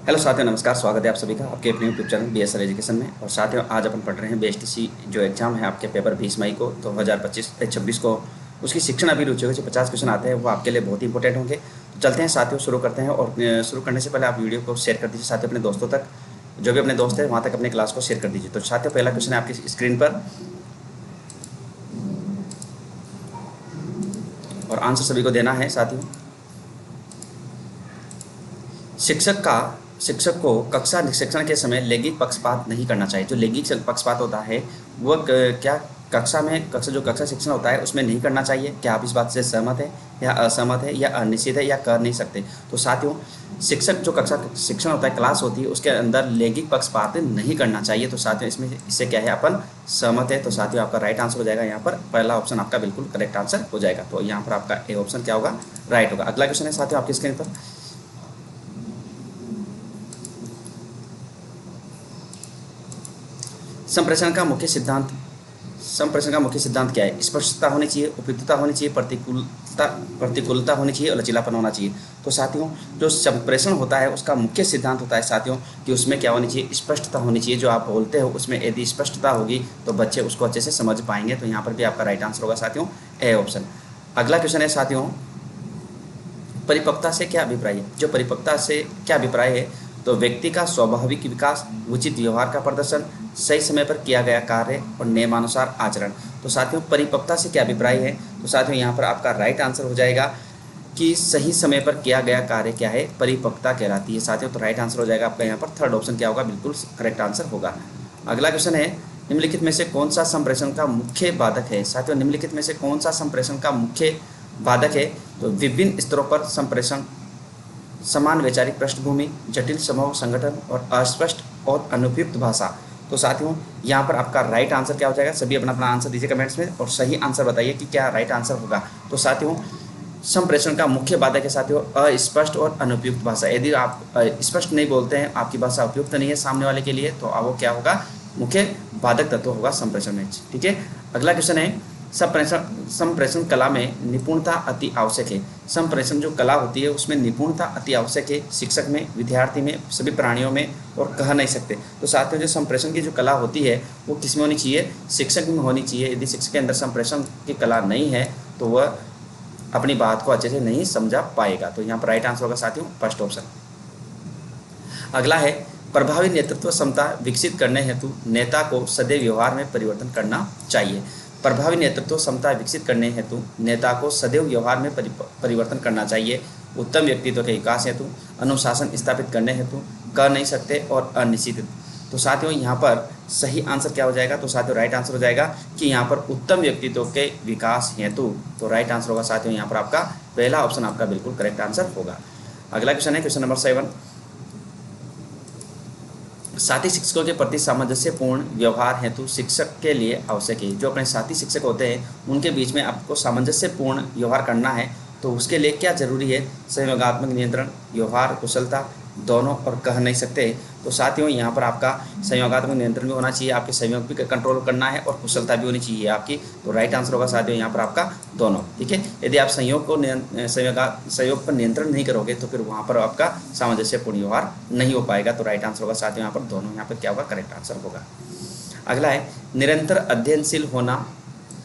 Hello साथियों, नमस्कार। स्वागत है आप सभी का आपके अपने यूट्यूब चैनल बीएसआर एजुकेशन में। और साथियों, आज अपन पढ़ रहे हैं बीएसटीसी जो एग्जाम है आपके पेपर 20 मई को 2026 को, उसकी शिक्षण अभिरुचि के जो 50 क्वेश्चन आते हैं वो आपके लिए बहुत ही इंपॉर्टेंट होंगे। तो चलते हैं साथियों, शुरू करते हैं। और शुरू करने से पहले आप वीडियो को शेयर कर दीजिए साथियों अपने दोस्तों तक, जो भी अपने दोस्त हैं वहाँ तक अपने क्लास को शेयर कर दीजिए। तो साथियों, पहला क्वेश्चन है आपकी स्क्रीन पर और आंसर सभी को देना है साथियों। शिक्षक को कक्षा शिक्षण के समय लैंगिक पक्षपात नहीं करना चाहिए। जो लैंगिक पक्षपात होता है वो क्या कक्षा शिक्षण होता है उसमें नहीं करना चाहिए। क्या आप इस बात से सहमत है या असहमत है या अनिश्चित है या कर नहीं सकते? तो साथियों, शिक्षक जो कक्षा शिक्षण होता है, क्लास होती है, उसके अंदर लैंगिक पक्षपात नहीं करना चाहिए। तो साथियों, इसमें इससे क्या है, अपन सहमत है। तो साथियों, आपका राइट आंसर हो जाएगा यहाँ पर पहला ऑप्शन आपका बिल्कुल करेक्ट आंसर हो जाएगा। तो यहाँ पर आपका ए ऑप्शन क्या होगा, राइट होगा। अगला क्वेश्चन है साथियों आपकी स्क्रीन पर। संप्रेषण का मुख्य सिद्धांत क्या है? स्पष्टता होनी चाहिए, उपयुक्तता होनी चाहिए, प्रतिकूलता होनी चाहिए और लचीलापन होना चाहिए। तो साथियों, जो संप्रेषण होता है उसका मुख्य सिद्धांत होता है साथियों कि उसमें क्या होनी चाहिए, स्पष्टता होनी चाहिए। जो आप बोलते हो उसमें यदि स्पष्टता होगी तो बच्चे उसको अच्छे से समझ पाएंगे। तो यहाँ पर भी आपका राइट आंसर होगा साथियों ए ऑप्शन। अगला क्वेश्चन है साथियों, परिपक्वता से क्या अभिप्राय है? जो परिपक्वता से क्या अभिप्राय है, तो व्यक्ति का स्वाभाविक विकास, उचित व्यवहार का प्रदर्शन, सही समय पर किया गया कार्य और नियमानुसार आचरण। तो साथियों, परिपक्वता से क्या अभिप्राय है? तो साथियों, यहाँ पर आपका राइट आंसर हो जाएगा कि सही समय पर किया गया कार्य क्या है, परिपक्वता कहलाती है साथियों। तो राइट आंसर हो जाएगा आपका यहाँ पर थर्ड ऑप्शन क्या होगा, बिल्कुल करेक्ट आंसर होगा। अगला क्वेश्चन है, निम्नलिखित में से कौन सा संप्रेषण का मुख्य बाधक है? साथियों, निम्नलिखित में से कौन सा संप्रेषण का मुख्य बाधक है? तो विभिन्न स्तरों पर संप्रेषण, समान वैचारिक पृष्ठभूमि, जटिल समूह संगठन और अस्पष्ट और अनुपयुक्त भाषा। तो साथियों, यहाँ पर आपका राइट आंसर क्या हो जाएगा? सभी अपना अपना आंसर दीजिए कमेंट्स में और सही आंसर बताइए कि क्या राइट आंसर होगा। तो साथियों, संप्रेषण का मुख्य बाधक है साथियों अस्पष्ट और अनुपयुक्त भाषा। यदि आप स्पष्ट नहीं बोलते हैं, आपकी भाषा उपयुक्त नहीं है सामने वाले के लिए, तो वो क्या होगा, मुख्य बाधक तत्व होगा संप्रेषण में। ठीक है। अगला क्वेश्चन है, संप्रेषण कला में निपुणता अति आवश्यक है। संप्रेषण जो कला होती है उसमें निपुणता अति आवश्यक है। शिक्षक में, विद्यार्थी में, सभी प्राणियों में, और कह नहीं सकते। तो साथियों, जो संप्रेषण की जो कला होती है वो किस में होनी चाहिए? शिक्षक में होनी चाहिए। यदि शिक्षक के अंदर संप्रेषण की कला नहीं है तो वह अपनी बात को अच्छे से नहीं समझा पाएगा। तो यहाँ पर राइट आंसर होगा साथियों फर्स्ट ऑप्शन। अगला है, प्रभावी नेतृत्व क्षमता विकसित करने हेतु नेता को सदैव व्यवहार में परिवर्तन करना चाहिए। प्रभावी नेतृत्व क्षमता विकसित करने हेतु नेता को सदैव व्यवहार में परिवर्तन करना चाहिए। उत्तम व्यक्तित्व के विकास हेतु, अनुशासन स्थापित करने हेतु, कर नहीं सकते और अनिश्चित। तो साथियों, यहाँ पर सही आंसर क्या हो जाएगा? तो साथियों, राइट आंसर हो जाएगा कि यहाँ पर उत्तम व्यक्तित्व के विकास हेतु। तो राइट आंसर होगा साथियों यहाँ पर आपका पहला ऑप्शन आपका बिल्कुल करेक्ट आंसर होगा। अगला क्वेश्चन है क्वेश्चन नंबर 7, साथी शिक्षकों के प्रति सामंजस्यपूर्ण व्यवहार हेतु शिक्षक के लिए आवश्यक है। जो अपने साथी शिक्षक होते हैं उनके बीच में आपको सामंजस्यपूर्ण व्यवहार करना है, तो उसके लिए क्या जरूरी है? संयोगात्मक नियंत्रण, व्यवहार कुशलता, दोनों और कह नहीं सकते। तो साथियों, यहाँ पर आपका संयोगात्मक नियंत्रण भी होना चाहिए, आपके संयोग भी कंट्रोल करना है और कुशलता भी होनी चाहिए आपकी। तो राइट आंसर होगा साथियों यहाँ पर आपका दोनों। ठीक है। यदि आप संयोग पर नियंत्रण नहीं करोगे तो फिर वहाँ पर आपका सामंजस्यपूर्ण व्यवहार नहीं हो पाएगा। तो राइट आंसर होगा साथियों यहाँ पर दोनों। यहाँ पर क्या होगा, करेक्ट आंसर होगा। अगला है, निरंतर अध्ययनशील होना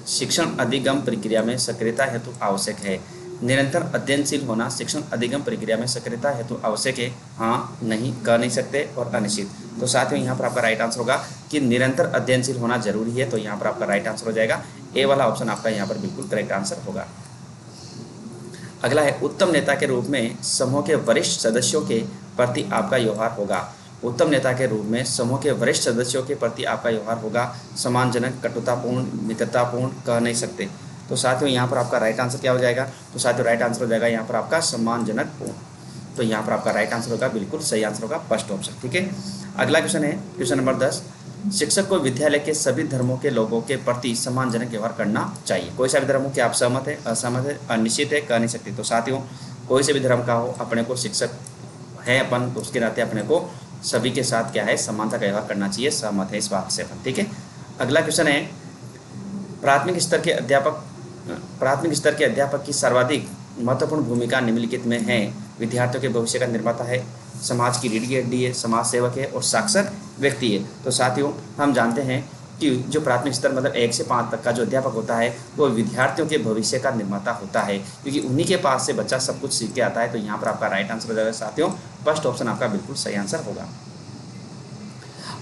शिक्षण अधिगम प्रक्रिया में सक्रियता हेतु आवश्यक है। निरंतर अध्ययनशील होना शिक्षण अधिगम प्रक्रिया में सक्रियता हेतु आवश्यक है। हाँ, नहीं, कह नहीं सकते और अनिश्चित। तो साथियों, यहाँ पर आपका राइट आंसर होगा कि निरंतर अध्ययनशील होना जरूरी है। तो यहाँ पर आपका राइट आंसर हो जाएगा ए वाला ऑप्शन आपका यहाँ पर बिल्कुल करेक्ट आंसर होगा। अगला है, उत्तम नेता के रूप में समूह के वरिष्ठ सदस्यों के प्रति आपका व्यवहार होगा। उत्तम नेता के रूप में समूह के वरिष्ठ सदस्यों के प्रति आपका व्यवहार होगा सम्मानजनक, कटुतापूर्ण, मित्रतापूर्ण, कह नहीं सकते। तो साथियों, यहाँ पर आपका राइट आंसर क्या हो जाएगा? तो साथियों, राइट आंसर हो जाएगा यहाँ पर आपका सम्मानजनक पूर्ण। तो यहाँ पर आपका राइट आंसर होगा बिल्कुल सही आंसर होगा फर्स्ट ऑप्शन। ठीक है। अगला क्वेश्चन है क्वेश्चन नंबर 10, शिक्षक को विद्यालय के सभी धर्मों के लोगों के प्रति सम्मानजनक व्यवहार करना चाहिए। कोई सा भी धर्म हो, क्या आप सहमत है, असहमत है, अनिश्चित है, कह नहीं सकते? तो साथियों, कोई से भी धर्म का हो, अपने को शिक्षक है अपन, तो उसके नाते अपने को सभी के साथ क्या है, समानता का व्यवहार करना चाहिए। सहमत है इस बात से अपन। ठीक है। अगला क्वेश्चन है, प्राथमिक स्तर के अध्यापक की सर्वाधिक महत्वपूर्ण भूमिका निम्नलिखित में है। विद्यार्थियों के भविष्य का निर्माता है, समाज की रीढ़ की हड्डी है, समाज सेवक है और साक्षर व्यक्ति है। तो साथियों हम जानते हैं कि जो प्राथमिक स्तर मतलब 1 से 5 तक का जो अध्यापक होता है वो विद्यार्थियों के भविष्य का निर्माता होता है, क्योंकि उन्हीं के पास से बच्चा सब कुछ सीख के आता है। तो यहाँ पर आपका राइट आंसर हो जाएगा साथियों, फर्स्ट ऑप्शन आपका बिल्कुल सही आंसर होगा।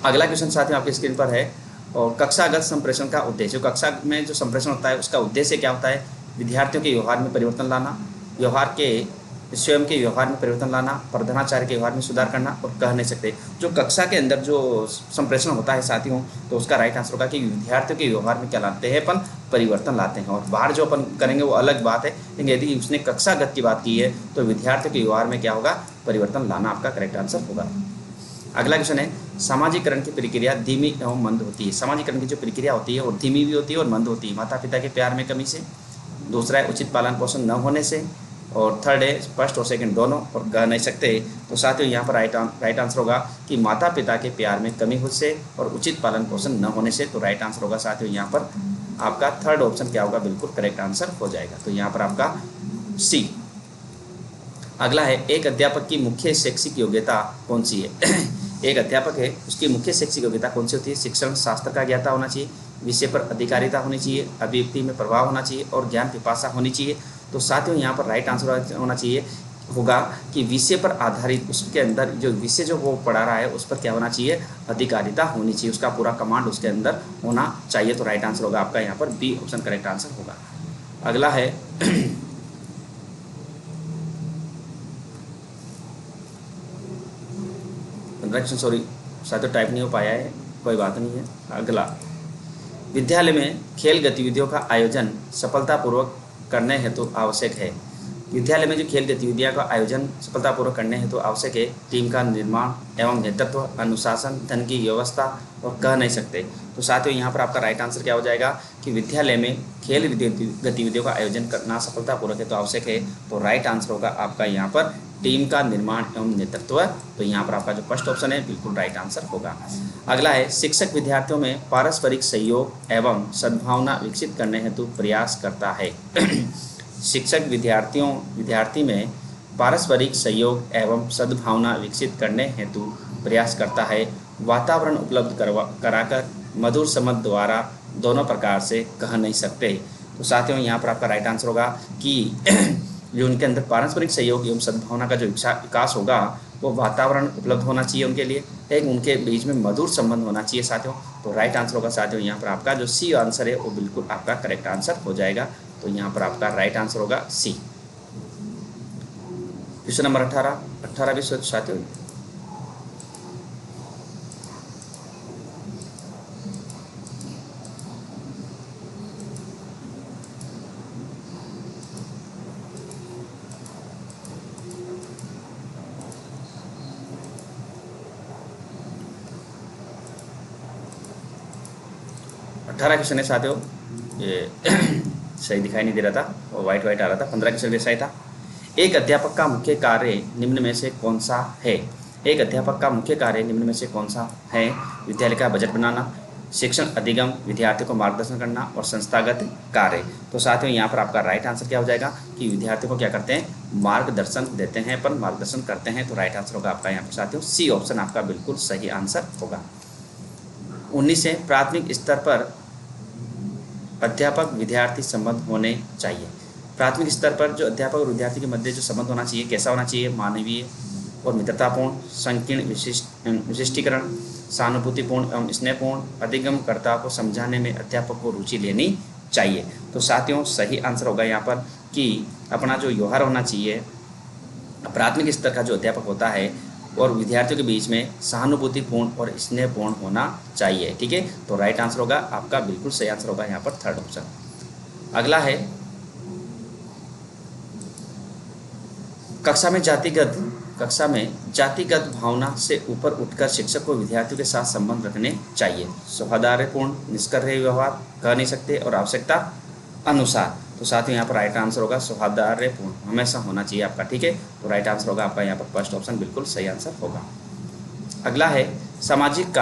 अगला क्वेश्चन साथियों आपकी स्क्रीन पर है, और कक्षागत संप्रेषण का उद्देश्य। कक्षा में जो संप्रेषण होता है उसका उद्देश्य क्या होता है? विद्यार्थियों के व्यवहार में परिवर्तन लाना, व्यवहार के स्वयं के व्यवहार में परिवर्तन लाना, प्रधानाचार्य के व्यवहार में सुधार करना और कह नहीं सकते। जो कक्षा के अंदर जो संप्रेषण होता है साथियों, तो उसका राइट आंसर होगा कि विद्यार्थियों के व्यवहार में क्या लाते हैं अपन? परिवर्तन लाते हैं। और बाहर जो अपन करेंगे वो अलग बात है, लेकिन यदि उसने कक्षागत की बात की है तो विद्यार्थियों के व्यवहार में क्या होगा? परिवर्तन लाना आपका करेक्ट आंसर होगा। अगला क्वेश्चन है, सामाजिकरण की प्रक्रिया धीमी एवं मंद होती है। सामाजिकरण की जो प्रक्रिया होती है वो धीमी भी होती है और मंद होती है। माता पिता के प्यार में कमी से, दूसरा है उचित पालन पोषण न होने से, और थर्ड है फर्स्ट और सेकंड दोनों और कह नहीं सकते। तो साथियों यहाँ पर राइट आंसर होगा कि माता पिता के प्यार में कमी हो से और उचित पालन पोषण न होने से। तो राइट आंसर होगा साथियों यहाँ पर आपका थर्ड ऑप्शन क्या होगा? बिल्कुल करेक्ट आंसर हो जाएगा। तो यहाँ पर आपका सी। अगला है, एक अध्यापक की मुख्य शैक्षिक योग्यता कौन सी है? एक अध्यापक है उसकी मुख्य शैक्षिक योग्यता कौन सी होती है? शिक्षण शास्त्र का ज्ञाता होना चाहिए, विषय पर अधिकारिता होनी चाहिए, अभिव्यक्ति में प्रभाव होना चाहिए और ज्ञान पिपासा होनी चाहिए। तो साथियों यहाँ पर राइट आंसर होना चाहिए होगा कि विषय पर आधारित, उसके अंदर जो विषय जो वो पढ़ा रहा है उस पर क्या होना चाहिए? अधिकारिता होनी चाहिए, उसका पूरा कमांड उसके अंदर होना चाहिए। तो राइट आंसर होगा आपका यहाँ पर बी ऑप्शन करेक्ट आंसर होगा। अगला है सॉरी साथियों टाइप नहीं हो पाया है, कोई बात नहीं है। अगला, विद्यालय में खेल गतिविधियों का आयोजन सफलतापूर्वक करने हेतु आवश्यक है। विद्यालय में जो खेल गतिविधियों का आयोजन सफलतापूर्वक करने हेतु आवश्यक है टीम का निर्माण एवं नेतृत्व, अनुशासन, धन की व्यवस्था और कह नहीं सकते। तो साथियों यहाँ पर आपका राइट आंसर क्या हो जाएगा कि विद्यालय में खेल गतिविधियों का आयोजन करना सफलतापूर्वक है तो आवश्यक है। तो राइट आंसर होगा आपका यहाँ पर टीम का निर्माण एवं नेतृत्व। तो यहाँ पर आपका जो फर्स्ट ऑप्शन है बिल्कुल राइट आंसर होगा। अगला है, शिक्षक विद्यार्थियों में पारस्परिक सहयोग एवं सद्भावना विकसित करने हेतु प्रयास करता है। शिक्षक विद्यार्थी में पारस्परिक सहयोग एवं सद्भावना विकसित करने हेतु प्रयास करता है, वातावरण उपलब्ध कराकर मधुर समझ द्वारा दोनों प्रकार से कह नहीं सकते। तो साथियों यहाँ पर आपका राइट आंसर होगा कि जो उनके अंदर पारस्परिक सहयोग एवं सद्भावना का जो विकास होगा वो वातावरण उपलब्ध होना चाहिए उनके लिए, एक उनके बीच में मधुर संबंध होना चाहिए साथियों। तो राइट आंसर होगा साथियों यहाँ पर आपका जो सी आंसर है वो बिल्कुल आपका करेक्ट आंसर हो जाएगा। तो यहाँ पर आपका राइट आंसर होगा सी। क्वेश्चन नंबर 18 भी सोच साथियों। क्वेश्चन है साथियों, ये सही दिखाई नहीं दे रहा था और वाइट आ रहा था। 15 क्वेश्चन सही था। एक अध्यापक का मुख्य कार्य निम्न में से कौन सा है? एक अध्यापक का मुख्य कार्य निम्न में से कौन सा है? विद्यालय का बजट बनाना, शिक्षण अधिगम, विद्यार्थियों को मार्गदर्शन करना और संस्थागत कार्य। तो साथियों यहाँ पर आपका राइट आंसर क्या हो जाएगा कि विद्यार्थियों को क्या करते हैं? मार्गदर्शन देते हैं, पर मार्गदर्शन करते हैं। तो राइट आंसर होगा आपका यहाँ पर साथियों सी ऑप्शन आपका बिल्कुल सही आंसर होगा। 19 से प्राथमिक स्तर पर अध्यापक विद्यार्थी संबंध होने चाहिए। प्राथमिक स्तर पर जो अध्यापक और विद्यार्थी के मध्य जो संबंध होना चाहिए कैसा होना चाहिए? मानवीय और मित्रतापूर्ण, संकीर्ण विशिष्टीकरण, सहानुभूतिपूर्ण एवं स्नेहपूर्ण, अधिगमकर्ता को समझाने में अध्यापक को रुचि लेनी चाहिए। तो साथियों सही आंसर होगा यहाँ पर कि अपना जो व्यवहार होना चाहिए प्राथमिक स्तर का जो अध्यापक होता है और विद्यार्थियों के बीच में सहानुभूतिपूर्ण और स्नेहपूर्ण होना चाहिए। ठीक है, तो राइट आंसर होगा आपका बिल्कुल सही आंसर होगा यहाँ पर थर्ड ऑप्शन। अगला है, कक्षा में जातिगत भावना से ऊपर उठकर शिक्षक को विद्यार्थियों के साथ संबंध रखने चाहिए। सौहार्दपूर्ण, निष्कर्षय व्यवहार, कह नहीं सकते और आवश्यकता अनुसार। तो साथ ही यहाँ पर राइट आंसर होगा सौहार्दपूर्ण हमेशा होना चाहिए आपका। ठीक है, तो राइट आंसर होगा आपका यहाँ पर फर्स्ट ऑप्शन बिल्कुल सही आंसर होगा। अगला है, सामाजिक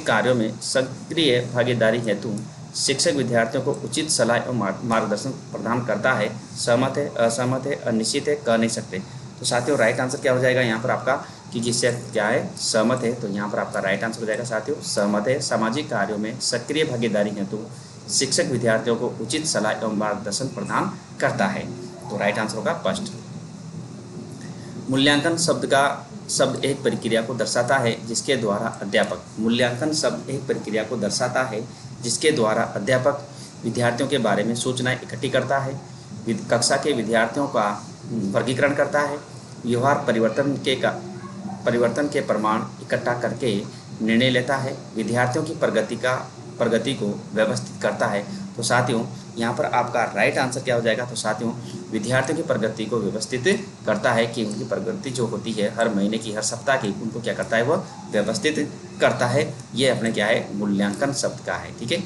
कार्यों में सक्रिय भागीदारी हेतु शिक्षक विद्यार्थियों को उचित सलाह एवं मार्गदर्शन प्रदान करता है। सहमत है, असहमत है, अनिश्चित है, कह नहीं सकते। तो साथियों राइट आंसर क्या हो जाएगा यहाँ पर आपका, कि जिससे क्या है, सहमत है। तो यहाँ पर आपका राइट आंसर हो जाएगा साथियों सहमत है। सामाजिक कार्यों में सक्रिय भागीदारी हेतु शिक्षक विद्यार्थियों को उचित सलाह एवं मार्गदर्शन प्रदान करता है। तो राइट आंसर होगा फर्स्ट। मूल्यांकन शब्द एक प्रक्रिया को दर्शाता है जिसके द्वारा अध्यापक, मूल्यांकन शब्द एक प्रक्रिया को दर्शाता है जिसके द्वारा अध्यापक विद्यार्थियों के बारे में सूचनाएं इकट्ठी करता है, कक्षा के विद्यार्थियों का वर्गीकरण करता है, व्यवहार परिवर्तन के प्रमाण इकट्ठा करके निर्णय लेता है, विद्यार्थियों की प्रगति को व्यवस्थित करता है। तो साथियों यहाँ पर आपका राइट आंसर क्या हो जाएगा, तो साथियों विद्यार्थियों की प्रगति को व्यवस्थित करता है, कि उनकी प्रगति जो होती है हर महीने की, हर सप्ताह की, उनको क्या करता है, वह व्यवस्थित करता है। ये अपने क्या है, मूल्यांकन शब्द का है। ठीक है,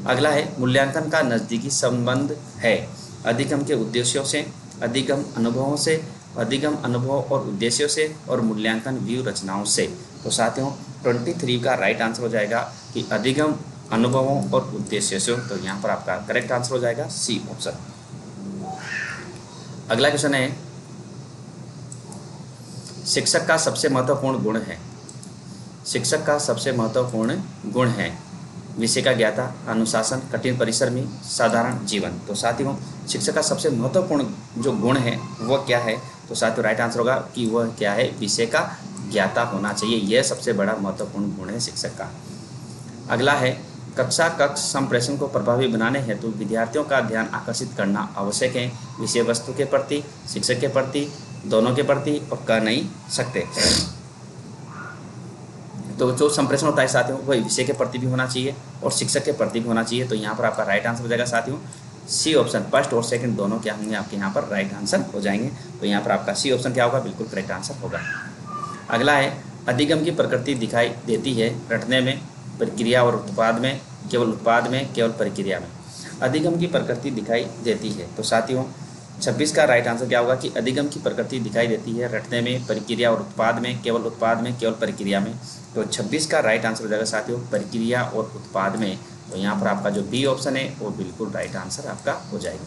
अगला है मूल्यांकन का नज़दीकी संबंध है अधिगम के उद्देश्यों से, अधिगम अनुभवों से, अधिगम अनुभव और उद्देश्यों से, और मूल्यांकन व्यू रचनाओं से। तो साथियों 23 का राइट आंसर हो जाएगा कि अधिगम अनुभवों और उद्देश्यों से। तो यहाँ पर आपका करेक्ट आंसर हो जाएगा सी ऑप्शन। अगला क्वेश्चन है, शिक्षक का सबसे महत्वपूर्ण गुण है, शिक्षक का सबसे महत्वपूर्ण गुण है विषय का ज्ञाता, अनुशासन, कठिन परिश्रमी, साधारण जीवन। तो साथियों शिक्षक का सबसे महत्वपूर्ण जो गुण है वह क्या है, तो साथियों राइट आंसर होगा कि वह क्या है, विषय का ज्ञाता होना चाहिए। यह सबसे बड़ा महत्वपूर्ण गुण है शिक्षक का। अगला है, कक्ष संप्रेषण को प्रभावी बनाने हेतु विद्यार्थियों का ध्यान आकर्षित करना आवश्यक है, विषय वस्तु के प्रति, शिक्षक के प्रति, दोनों के प्रति, और कह नहीं सकते। तो जो संप्रेषण होता है साथियों वह विषय के प्रति भी होना चाहिए और शिक्षक के प्रति भी होना चाहिए। तो यहाँ पर आपका राइट आंसर हो जाएगा साथियों सी ऑप्शन। फर्स्ट और सेकंड दोनों क्या होंगे आपके यहाँ पर राइट आंसर हो जाएंगे। तो यहाँ पर आपका सी ऑप्शन क्या होगा, बिल्कुल करेक्ट आंसर होगा। अगला है, अधिगम की प्रकृति दिखाई देती है रटने में, प्रक्रिया और उत्पाद में, केवल उत्पाद में, केवल प्रक्रिया में। अधिगम की प्रकृति दिखाई देती है। तो साथियों 26 का राइट आंसर क्या होगा कि अधिगम की प्रकृति दिखाई देती है रटने में, प्रक्रिया और उत्पाद में, केवल उत्पाद में, केवल प्रक्रिया में। तो 26 का राइट आंसर हो जाएगा साथियों प्रक्रिया और उत्पाद में। तो यहाँ पर आपका जो बी ऑप्शन है वो बिल्कुल राइट आंसर आपका हो जाएगा।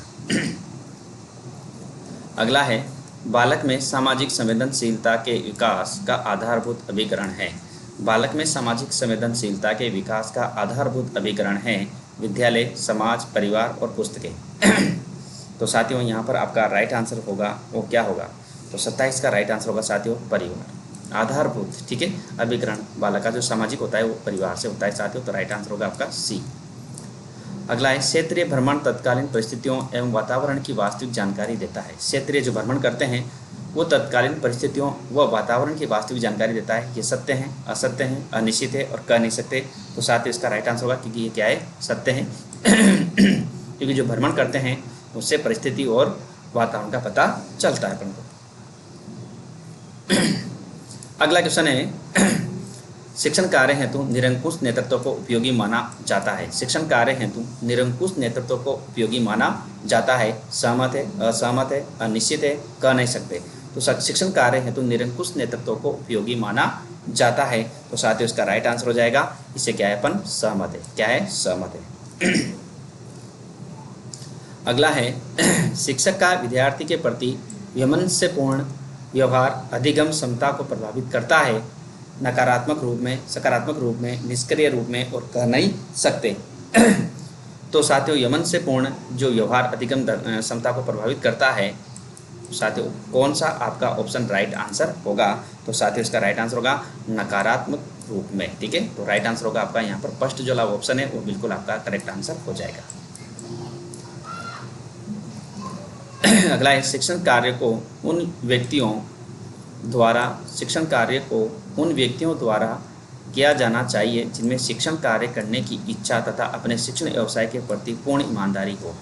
अगला है, बालक में सामाजिक संवेदनशीलता के विकास का आधारभूत अभिकरण है। बालक में सामाजिक संवेदनशीलता के विकास का आधारभूत अभिकरण है विद्यालय, समाज, परिवार और पुस्तकें। तो साथियों यहाँ पर आपका राइट आंसर होगा वो क्या होगा, तो 27 का राइट आंसर होगा साथियों परिवार। आधारभूत, ठीक है, अभिकरण बालक का जो सामाजिक होता है वो परिवार से होता है साथियों। तो राइट आंसर होगा आपका सी। अगला है, क्षेत्रीय भ्रमण तत्कालीन परिस्थितियों एवं वातावरण की वास्तविक जानकारी देता है। क्षेत्रीय जो भ्रमण करते हैं वो तत्कालीन परिस्थितियों व वातावरण की वास्तविक जानकारी देता है। ये सत्य हैं, असत्य हैं, अनिश्चित है और कह नहीं सकते। तो साथियों इसका राइट आंसर होगा क्योंकि ये क्या है, सत्य है। क्योंकि जो भ्रमण करते हैं उससे परिस्थिति और वातावरण का पता चलता है अपन को। अगला क्वेश्चन है, शिक्षण कार्य हेतु निरंकुश नेतृत्व को उपयोगी माना जाता है। शिक्षण कार्य हेतु निरंकुश नेतृत्व को उपयोगी माना जाता है। सहमत है, असहमत है, अनिश्चित है, कह नहीं सकते। तो शिक्षण कार्य हेतु निरंकुश नेतृत्व को उपयोगी माना जाता है। तो साथियों इसका राइट आंसर हो जाएगा, इससे क्या है अपन सहमत है। क्या है, सहमत है। अगला है, शिक्षक का विद्यार्थी के प्रति वैमनस्यपूर्ण व्यवहार अधिगम क्षमता को प्रभावित करता है। नकारात्मक रूप में, सकारात्मक रूप में, निष्क्रिय रूप में और कह नहीं सकते। तो साथियों वैमनस्यपूर्ण जो व्यवहार अधिगम क्षमता को प्रभावित करता है, साथियों कौन सा आपका ऑप्शन राइट आंसर होगा, तो साथियों इसका राइट आंसर होगा नकारात्मक रूप में। ठीक है, तो राइट आंसर होगा आपका यहाँ पर फर्स्ट जो ऑप्शन है वो बिल्कुल आपका करेक्ट आंसर हो जाएगा। अगला है, शिक्षण कार्य को उन व्यक्तियों द्वारा किया जाना चाहिए जिनमें शिक्षण कार्य करने की इच्छा तथा अपने शिक्षण व्यवसाय के प्रति पूर्ण ईमानदारी हो।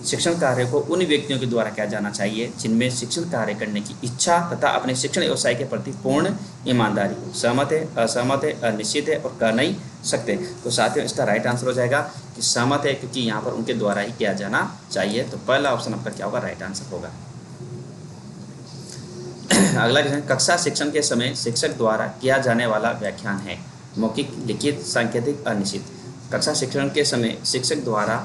शिक्षण कार्य को उन व्यक्तियों के द्वारा किया जाना चाहिए जिनमें शिक्षण कार्य करने की इच्छा तथा अपने शिक्षण व्यवसाय के प्रति पूर्ण ईमानदारी हो। सहमत है, असहमत है, अनिश्चित है और कह नहीं सकते। तो साथियों इसका राइट आंसर हो जाएगा कि सहमत है, क्योंकि यहाँ पर उनके द्वारा ही किया जाना चाहिए। तो पहला ऑप्शन आपका क्या होगा, राइट आंसर होगा। अगला क्वेश्चन, कक्षा शिक्षण के समय शिक्षक द्वारा किया जाने वाला व्याख्यान है मौखिक, लिखित, सांकेतिक, अनिश्चित। कक्षा शिक्षण के समय शिक्षक द्वारा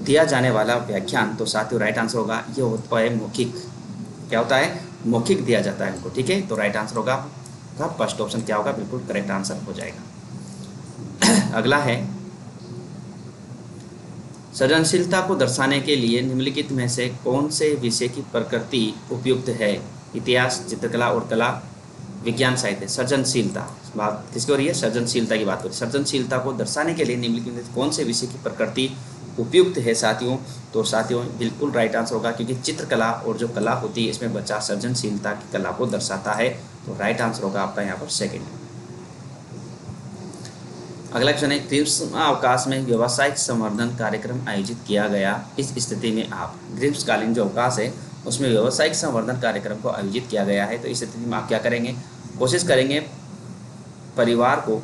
दिया जाने वाला व्याख्यान, तो साथियों राइट आंसर होगा ये होता है मौखिक। क्या होता है? मौखिक दिया जाता है उनको। ठीक है, तो राइट आंसर होगा आपका फर्स्ट ऑप्शन क्या होगा, बिल्कुल करेक्ट आंसर हो जाएगा। अगला है, सृजनशीलता को दर्शाने के लिए निम्नलिखित में से कौन से विषय की प्रकृति उपयुक्त है? इतिहास, चित्रकला और कला, विज्ञान, साहित्य। सृजनशीलता बात किसकी हो रही है? सृजनशीलता की बात हो रही है। सृजनशीलता को दर्शाने के लिए निम्नलिखित में कौन से विषय की प्रकृति उपयुक्त है साथियों? तो साथियों बिल्कुल राइट आंसर होगा, क्योंकि चित्रकला और जो कला होती है इसमें बच्चा सृजनशीलता की कला को दर्शाता है। तो राइट आंसर होगा आपका यहाँ पर सेकेंड। अगला क्वेश्चन है, ग्रीष्म अवकाश में व्यावसायिक संवर्धन कार्यक्रम आयोजित किया गया, इस स्थिति में आप, ग्रीष्मकालीन जो अवकाश है उसमें व्यावसायिक संवर्धन कार्यक्रम को आयोजित किया गया है, तो इस स्थिति में आप क्या करेंगे? कोशिश करेंगे परिवार को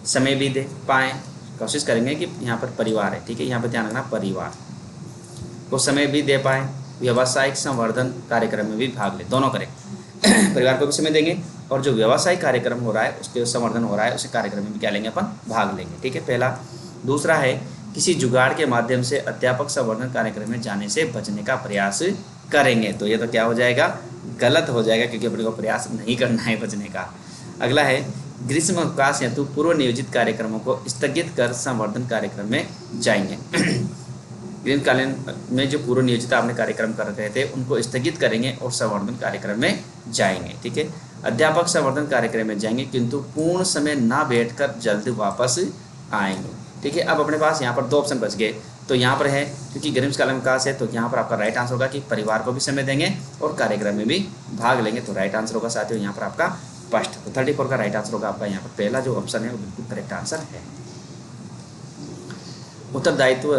समय भी दे पाएँ, कोशिश करेंगे कि यहाँ पर परिवार है, ठीक है, यहाँ पर ध्यान रखना, परिवार को समय भी दे पाएँ, व्यावसायिक संवर्धन कार्यक्रम में भी भाग ले, दोनों करें। परिवार को भी समय देंगे और जो व्यावसायिक कार्यक्रम हो रहा है उसके संवर्धन हो रहा है उस कार्यक्रम में भी क्या लेंगे? अपन भाग लेंगे। ठीक है, पहला। दूसरा है, किसी जुगाड़ के माध्यम से अध्यापक संवर्धन कार्यक्रम में जाने से बचने का प्रयास करेंगे, तो ये तो क्या हो जाएगा? गलत हो जाएगा, क्योंकि अपने को प्रयास नहीं करना है बचने का। अगला है, ग्रीष्म अवकाश हेतु पूर्व नियोजित कार्यक्रमों को स्थगित कर संवर्धन कार्यक्रम में जाएंगे। ग्रीष्मकालीन में जो पूर्व नियोजित आपने कार्यक्रम कर रहे थे उनको स्थगित करेंगे और संवर्धन कार्यक्रम में जाएंगे। ठीक है, अध्यापक संवर्धन कार्यक्रम में जाएंगे किंतु पूर्ण समय ना बैठकर जल्द वापस आएंगे। ठीक है, अब अपने पास यहाँ पर दो ऑप्शन बच गए, तो यहाँ पर है क्योंकि ग्रीष्मकालीन अवकाश है तो यहाँ पर आपका राइट आंसर होगा कि परिवार को भी समय देंगे और कार्यक्रम में भी भाग लेंगे, तो राइट आंसर होगा साथियों यहाँ पर आपका फर्स्ट। तो 34 का राइट आंसर होगा आपका यहाँ पर पहला जो ऑप्शन है वो बिल्कुल करेक्ट आंसर है। उत्तरदायित्व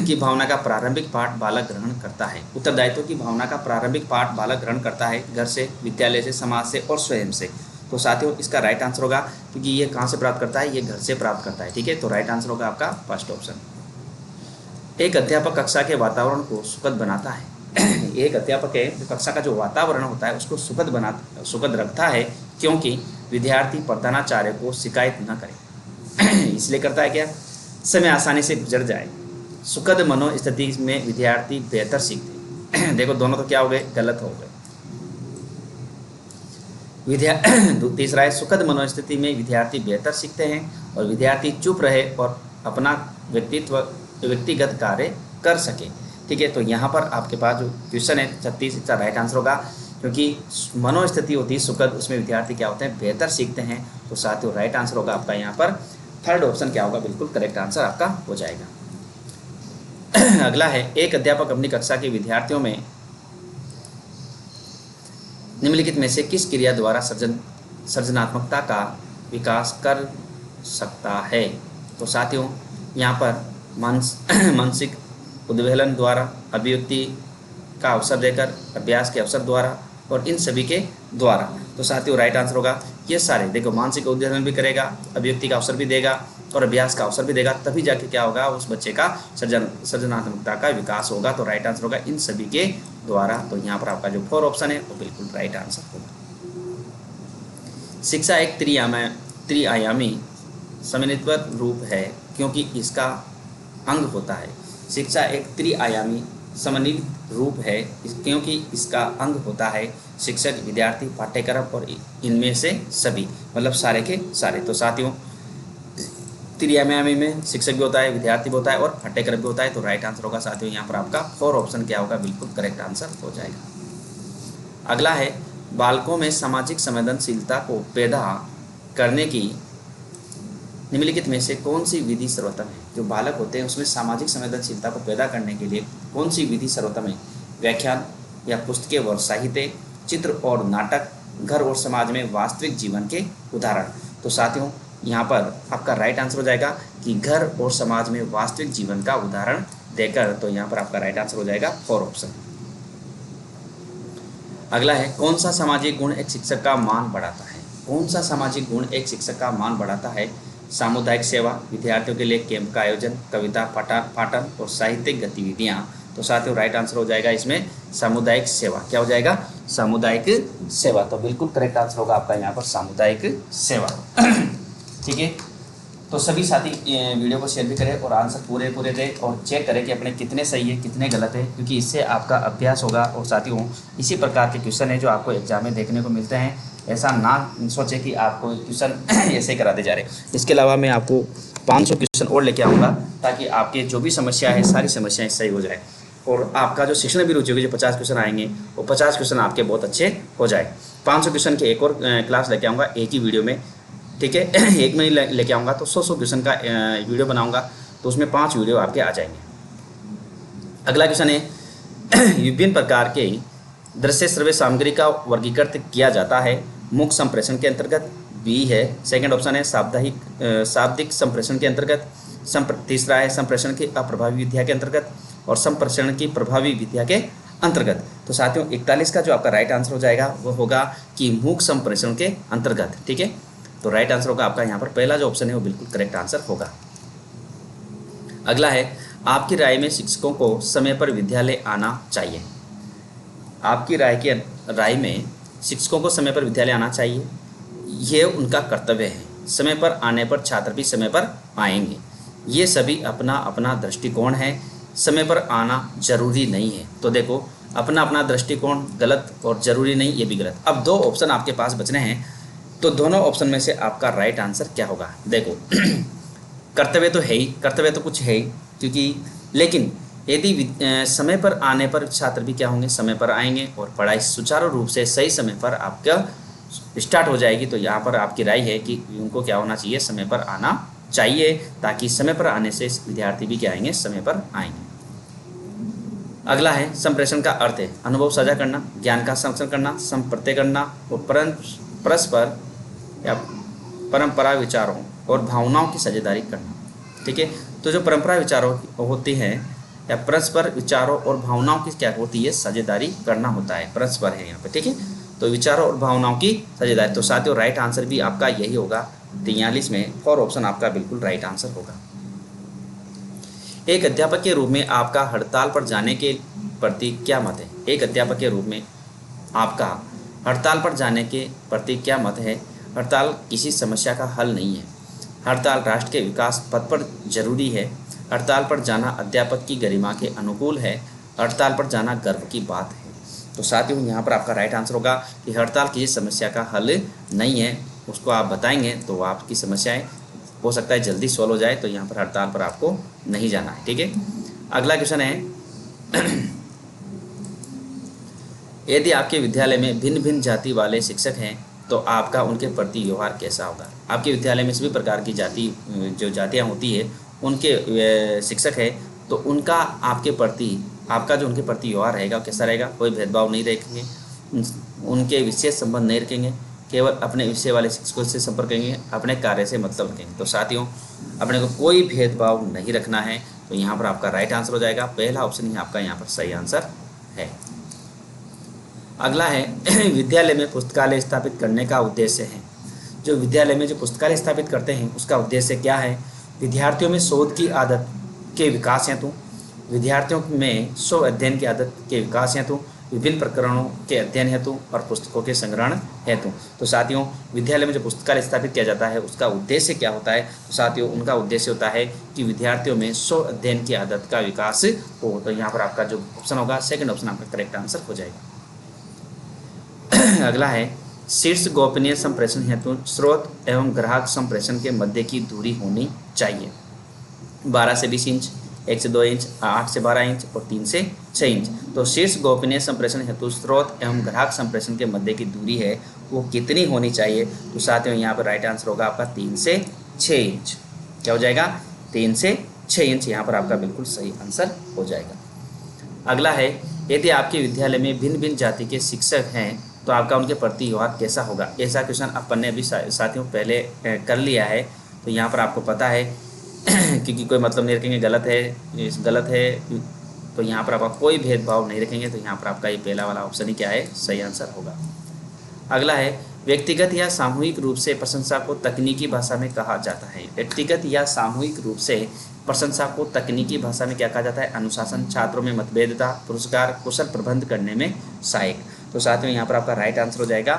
की भावना का प्रारंभिक पाठ बालक ग्रहण करता है। उत्तरदायित्व की भावना का प्रारंभिक पाठ बालक ग्रहण करता है घर से, विद्यालय से, समाज से और स्वयं से। तो साथियों इसका राइट आंसर होगा, क्योंकि ये कहाँ से प्राप्त करता है? ये घर से प्राप्त करता है। ठीक है, तो राइट आंसर होगा आपका फर्स्ट ऑप्शन। एक अध्यापक कक्षा के वातावरण को सुखद बनाता है। एक अध्यापक है जो कक्षा का जो वातावरण होता है उसको सुखद रखता है, क्योंकि विद्यार्थी प्रधानाचार्य को शिकायत न करे। इसलिए करता है क्या? समय आसानी से गुजर जाए। सुखद मनोस्थिति में विद्यार्थी बेहतर सीखते हैं। देखो दोनों तो क्या हो गए? गलत हो गए। तीसरा है, सुखद मनोस्थिति में विद्यार्थी बेहतर सीखते हैं और विद्यार्थी चुप रहे और अपना व्यक्तिगत कार्य कर सके। ठीक है, तो यहाँ पर आपके पास जो क्वेश्चन है 36 इसका राइट आंसर होगा, क्योंकि मनोस्थिति होती है सुखद, उसमें विद्यार्थी क्या होते हैं? बेहतर सीखते हैं। तो साथियों राइट आंसर होगा आपका यहाँ पर थर्ड ऑप्शन क्या होगा? बिल्कुल करेक्ट आंसर आपका हो जाएगा। अगला है, एक अध्यापक अपनी कक्षा के विद्यार्थियों में निम्नलिखित में से किस क्रिया द्वारा सृजनात्मकता का विकास कर सकता है? तो साथियों यहाँ पर मानसिक उद्वेलन द्वारा, अभिव्यक्ति का अवसर देकर, अभ्यास के अवसर द्वारा और इन सभी के द्वारा। तो साथियों राइट आंसर होगा ये सारे। देखो मानसिक उद्वेलन भी करेगा, अभिव्यक्ति का अवसर भी देगा और अभ्यास का अवसर भी देगा, तभी जाके क्या होगा? उस बच्चे का सृजनात्मकता का विकास होगा। तो राइट आंसर होगा इन सभी के द्वारा। तो यहाँ पर आपका जो 4 ऑप्शन है वो बिल्कुल राइट आंसर होगा। शिक्षा एक त्रिआयामी समन्वित रूप है, क्योंकि इसका अंग होता है। शिक्षा एक त्रिआयामी समन्वित रूप है क्योंकि इसका अंग होता है शिक्षक, विद्यार्थी, पाठ्यक्रम और इनमें से सभी, मतलब सारे के सारे। तो साथियों त्रिआयामी में शिक्षक भी होता है, विद्यार्थी भी होता है और पाठ्यक्रम भी होता है। तो राइट आंसर होगा साथियों यहाँ पर आपका 4 ऑप्शन क्या होगा? बिल्कुल करेक्ट आंसर हो जाएगा। अगला है, बालकों में सामाजिक संवेदनशीलता को पैदा करने की निम्नलिखित में से कौन सी विधि सर्वोत्तम है? जो बालक होते हैं उसमें सामाजिक संवेदनशीलता को पैदा करने के लिए कौन सी विधि सर्वोत्तम है? व्याख्यान या पुस्तकें व साहित्य, चित्र और नाटक, घर और समाज में वास्तविक जीवन के उदाहरण। तो साथियों यहाँ पर आपका राइट आंसर हो जाएगा कि घर और समाज में वास्तविक जीवन का उदाहरण देकर। तो यहाँ पर आपका राइट आंसर हो जाएगा 4 ऑप्शन। अगला है, कौन सा सामाजिक गुण एक शिक्षक का मान बढ़ाता है? कौन सा सामाजिक गुण एक शिक्षक का मान बढ़ाता है? सामुदायिक सेवा, विद्यार्थियों के लिए कैंप का आयोजन, कविता पाठन और साहित्यिक गतिविधियाँ। तो साथियों राइट आंसर हो जाएगा इसमें सामुदायिक सेवा। क्या हो जाएगा? सामुदायिक सेवा। तो बिल्कुल करेक्ट आंसर होगा आपका यहाँ पर सामुदायिक सेवा। ठीक है, तो सभी साथी वीडियो को शेयर भी करें और आंसर पूरे पूरे दें और चेक करें कि अपने कितने सही है कितने गलत है, क्योंकि इससे आपका अभ्यास होगा। और साथियों इसी प्रकार के क्वेश्चन है जो आपको एग्जाम में देखने को मिलते हैं, ऐसा ना सोचें कि आपको क्वेश्चन ऐसे ही कराते जा रहे। इसके अलावा मैं आपको 500 क्वेश्चन और लेके आऊँगा ताकि आपके जो भी समस्या है सारी समस्याएँ सही हो जाए और आपका जो शिक्षण भी रुचि होगी, जो 50 क्वेश्चन आएंगे वो 50 क्वेश्चन आपके बहुत अच्छे हो जाए। 500 क्वेश्चन की एक और क्लास लेके आऊँगा एक ही वीडियो में, ठीक है। एक में ही लेके आऊँगा तो 100 क्वेश्चन का वीडियो बनाऊँगा, तो उसमें 5 वीडियो आपके आ जाएंगे। अगला क्वेश्चन है विभिन्न प्रकार के दृश्य श्रव्य सामग्री का वर्गीकृत किया जाता है मुख्य संप्रेषण के अंतर्गत। बी है सेकंड ऑप्शन है शाब्दिक संप्रेषण के अंतर्गत। तीसरा है संप्रेषण की अप्रभावी विधिया के अंतर्गत और संप्रेषण की प्रभावी विधिया के अंतर्गत। तो साथियों 41 का जो आपका राइट आंसर हो जाएगा वो होगा कि मुख्य संप्रेषण के अंतर्गत, ठीक है। तो राइट आंसर होगा आपका यहाँ पर पहला जो ऑप्शन है वो बिल्कुल करेक्ट आंसर होगा। अगला है आपकी राय में शिक्षकों को समय पर विद्यालय आना चाहिए। आपकी राय में शिक्षकों को समय पर विद्यालय आना चाहिए, ये उनका कर्तव्य है। समय पर आने पर छात्र भी समय पर आएंगे, ये सभी अपना अपना दृष्टिकोण है। समय पर आना जरूरी नहीं है। तो देखो अपना अपना दृष्टिकोण गलत और जरूरी नहीं ये भी गलत। अब 2 ऑप्शन आपके पास बचने हैं, तो दोनों ऑप्शन में से आपका राइट आंसर क्या होगा। देखो कर्तव्य तो है ही, कर्तव्य तो कुछ है ही, क्योंकि लेकिन यदि समय पर आने पर छात्र भी क्या होंगे, समय पर आएंगे और पढ़ाई सुचारू रूप से सही समय पर आपका स्टार्ट हो जाएगी। तो यहाँ पर आपकी राय है कि उनको क्या होना चाहिए, समय पर आना चाहिए, ताकि समय पर आने से विद्यार्थी भी क्या आएंगे, समय पर आएंगे। अगला है संप्रेषण का अर्थ है अनुभव साझा करना, ज्ञान का संरक्षण करना, संप्रत्यय करना और परस्पर या परंपरा विचारों और भावनाओं की साझेदारी करना, ठीक है। तो जो परंपरा विचारों होती है या परस्पर विचारों और भावनाओं की क्या होती है, साझेदारी करना होता है, परस्पर है यहाँ पे, ठीक है। तो विचारों और भावनाओं की साझेदारी। तो साथियों राइट आंसर भी आपका यही होगा 43 में, 4 ऑप्शन आपका बिल्कुल राइट आंसर होगा। एक अध्यापक के रूप में आपका हड़ताल पर जाने के प्रति क्या मत है। एक अध्यापक के रूप में आपका हड़ताल पर जाने के प्रति क्या मत है। हड़ताल किसी समस्या का हल नहीं है, हड़ताल राष्ट्र के विकास पथ पर जरूरी है। हड़ताल पर जाना अध्यापक की गरिमा के अनुकूल है, हड़ताल पर जाना गर्व की बात है। तो साथियों यहाँ पर आपका राइट आंसर होगा कि हड़ताल किसी समस्या का हल नहीं है, उसको आप बताएंगे तो आपकी समस्याएं हो सकता है जल्दी सॉल्व हो जाए। तो यहाँ पर हड़ताल पर आपको नहीं जाना है, ठीक है। अगला क्वेश्चन है यदि आपके विद्यालय में भिन्न भिन्न जाति वाले शिक्षक हैं तो आपका उनके प्रति व्यवहार कैसा होगा। आपके विद्यालय में सभी प्रकार की जो जातियाँ होती है उनके शिक्षक है, तो उनका आपके प्रति आपका जो उनके प्रति व्यवहार रहेगा कैसा रहेगा। कोई भेदभाव नहीं रखेंगे, उनके विशेष संबंध नहीं रखेंगे, केवल अपने विषय वाले शिक्षकों से संपर्क करेंगे, अपने कार्य से मतलब रखेंगे। तो साथियों अपने को कोई भेदभाव नहीं रखना है, तो यहाँ पर आपका राइट आंसर हो जाएगा पहला ऑप्शन ही आपका यहाँ पर सही आंसर है। अगला है विद्यालय में पुस्तकालय स्थापित करने का उद्देश्य है। जो विद्यालय में जो पुस्तकालय स्थापित करते हैं उसका उद्देश्य क्या है। विद्यार्थियों में शोध की आदत के विकास हेतु, विद्यार्थियों में स्व अध्ययन की आदत के विकास हेतु, विभिन्न प्रकरणों के अध्ययन हेतु और पुस्तकों के संग्रहण हेतु। तो साथियों विद्यालय में जो पुस्तकालय स्थापित किया जाता है उसका उद्देश्य क्या होता है। तो साथियों उनका उद्देश्य होता है कि विद्यार्थियों में स्व अध्ययन की आदत का विकास हो। तो यहाँ पर आपका जो ऑप्शन होगा सेकंड ऑप्शन आपका करेक्ट आंसर हो जाएगा। अगला है शीर्ष गोपनीय संप्रेषण हेतु स्रोत एवं ग्राहक संप्रेषण के मध्य की दूरी होनी चाहिए। 12 से 20 इंच, 1 से 2 इंच, 8 से 12 इंच और 3 से 6 इंच। तो शीर्ष गोपनीय संप्रेषण हेतु स्रोत एवं ग्राहक संप्रेषण के मध्य की दूरी है वो कितनी होनी चाहिए। तो साथियों यहाँ पर राइट आंसर होगा आपका 3 से 6 इंच। क्या हो जाएगा 3 से 6 इंच, यहाँ पर आपका बिल्कुल सही आंसर हो जाएगा। अगला है यदि आपके विद्यालय में भिन्न भिन्न जाति के शिक्षक हैं तो आपका उनके प्रति व्यवहार कैसा होगा। ऐसा क्वेश्चन अपन ने अभी साथियों पहले कर लिया है, तो यहाँ पर आपको पता है क्योंकि कोई मतलब नहीं रखेंगे, गलत है तो यहाँ पर आपका कोई भेदभाव नहीं रखेंगे। तो यहाँ पर आपका ये पहला वाला ऑप्शन ही क्या है सही आंसर होगा। अगला है व्यक्तिगत या सामूहिक रूप से प्रशंसा को तकनीकी भाषा में कहा जाता है। व्यक्तिगत या सामूहिक रूप से प्रशंसा को तकनीकी भाषा में क्या कहा जाता है। अनुशासन, छात्रों में मतभेदता, पुरस्कार, कुशल प्रबंध करने में सहायक। तो साथ में यहाँ पर आपका राइट आंसर हो जाएगा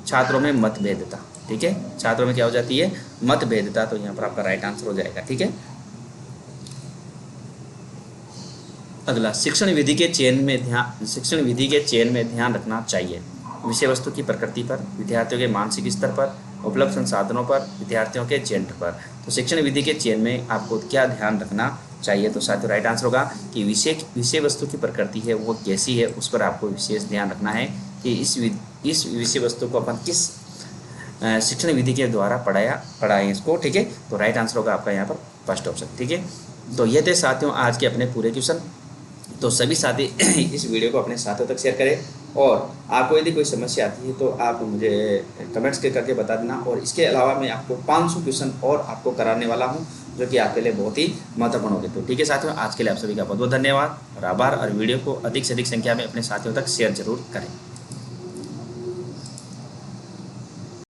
छात्रों में मतभेदता। ठीक है, छात्रों में क्या हो जाती है मतभेदता, तो यहाँ पर आपका राइट आंसर हो जाएगा। ठीक है, अगला, शिक्षण विधि के चयन में ध्यान रखना चाहिए। विषय वस्तु की प्रकृति पर, विद्यार्थियों के मानसिक स्तर पर, उपलब्ध संसाधनों पर, विद्यार्थियों के जेंडर पर। तो शिक्षण विधि के चयन में आपको क्या ध्यान रखना चाहिए? तो साथियों राइट आंसर होगा कि विषय वस्तु की प्रकृति है वो कैसी है, उस पर आपको विशेष ध्यान रखना है कि इस विषय वस्तु को अपन किस शिक्षण विधि के द्वारा पढ़ाएं इसको। ठीक है, तो राइट आंसर होगा आपका यहाँ पर फर्स्ट ऑप्शन। ठीक है, तो ये थे साथियों आज के अपने पूरे क्वेश्चन। तो सभी साथी इस वीडियो को अपने साथियों तक शेयर करें, और आपको यदि कोई समस्या आती है तो आप मुझे कमेंट्स करके बता देना। और इसके अलावा मैं आपको 500 क्वेश्चन और आपको कराने वाला हूं, जो कि आपके लिए बहुत ही महत्वपूर्ण होंगे। तो ठीक है साथियों, आज के लिए आप सभी का बहुत बहुत धन्यवाद और आभार, और वीडियो को अधिक से अधिक संख्या में अपने साथियों तक शेयर जरूर करें।